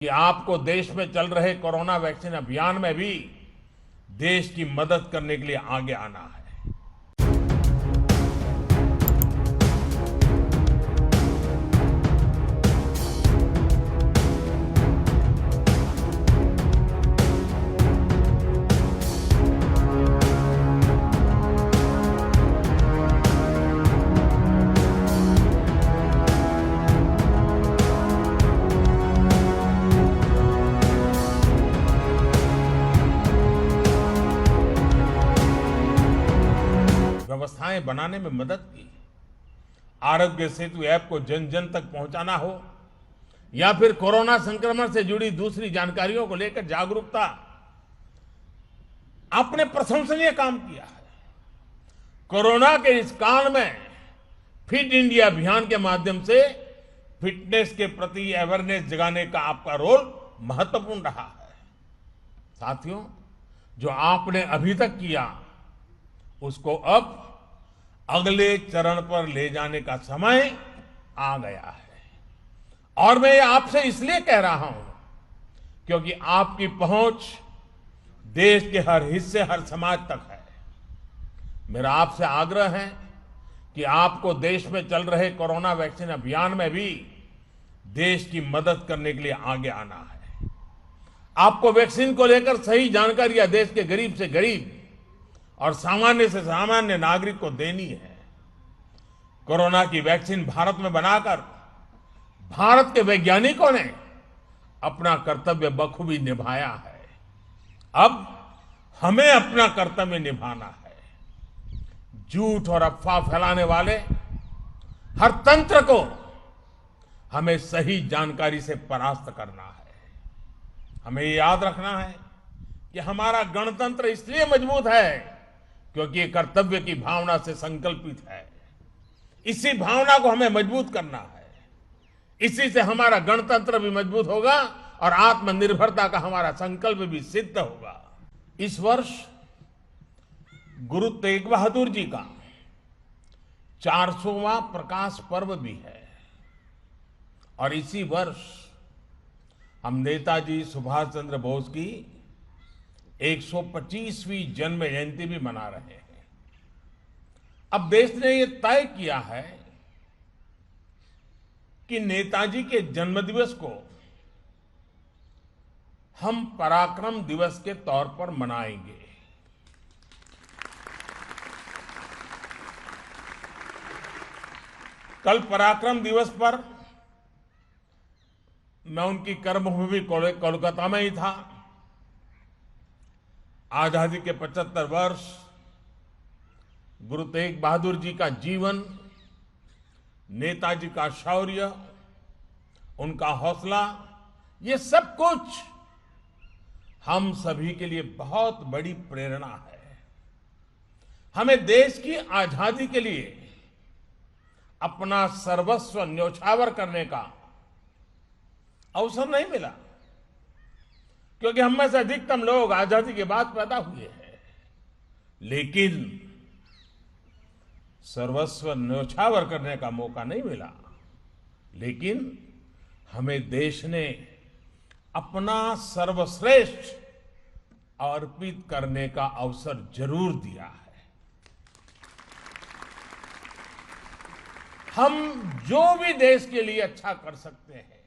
कि आपको देश में चल रहे कोरोना वैक्सीन अभियान में भी देश की मदद करने के लिए आगे आना है। व्यवस्थाएं बनाने में मदद की। आरोग्य सेतु ऐप को जन जन तक पहुंचाना हो या फिर कोरोना संक्रमण से जुड़ी दूसरी जानकारियों को लेकर जागरूकता, आपने प्रशंसनीय काम किया है। कोरोना के इस काल में फिट इंडिया अभियान के माध्यम से फिटनेस के प्रति अवेयरनेस जगाने का आपका रोल महत्वपूर्ण रहा है। साथियों, जो आपने अभी तक किया उसको अब अगले चरण पर ले जाने का समय आ गया है। और मैं ये आपसे इसलिए कह रहा हूं क्योंकि आपकी पहुंच देश के हर हिस्से, हर समाज तक है। मेरा आपसे आग्रह है कि आपको देश में चल रहे कोरोना वैक्सीन अभियान में भी देश की मदद करने के लिए आगे आना है। आपको वैक्सीन को लेकर सही जानकारियां देश के गरीब से गरीब और सामान्य से सामान्य नागरिक को देनी है। कोरोना की वैक्सीन भारत में बनाकर भारत के वैज्ञानिकों ने अपना कर्तव्य बखूबी निभाया है। अब हमें अपना कर्तव्य निभाना है। झूठ और अफवाह फैलाने वाले हर तंत्र को हमें सही जानकारी से परास्त करना है। हमें ये याद रखना है कि हमारा गणतंत्र इसलिए मजबूत है क्योंकि ये कर्तव्य की भावना से संकल्पित है। इसी भावना को हमें मजबूत करना है। इसी से हमारा गणतंत्र भी मजबूत होगा और आत्मनिर्भरता का हमारा संकल्प भी सिद्ध होगा। इस वर्ष गुरु तेग बहादुर जी का 400वां प्रकाश पर्व भी है और इसी वर्ष हम नेताजी सुभाष चंद्र बोस की 125वीं जन्म जयंती भी मना रहे हैं। अब देश ने यह तय किया है कि नेताजी के जन्मदिवस को हम पराक्रम दिवस के तौर पर मनाएंगे। कल पराक्रम दिवस पर मैं उनकी कर्मभूमि कोलकाता में ही था। आजादी के 75 वर्ष, गुरु तेग बहादुर जी का जीवन, नेताजी का शौर्य, उनका हौसला, ये सब कुछ हम सभी के लिए बहुत बड़ी प्रेरणा है। हमें देश की आजादी के लिए अपना सर्वस्व न्योछावर करने का अवसर नहीं मिला क्योंकि हम में से अधिकतम लोग आजादी के बाद पैदा हुए हैं, लेकिन सर्वस्व न्योछावर करने का मौका नहीं मिला। लेकिन हमें देश ने अपना सर्वश्रेष्ठ अर्पित करने का अवसर जरूर दिया है। हम जो भी देश के लिए अच्छा कर सकते हैं,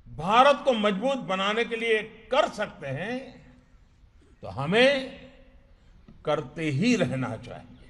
भारत को मजबूत बनाने के लिए कर सकते हैं, तो हमें करते ही रहना चाहिए।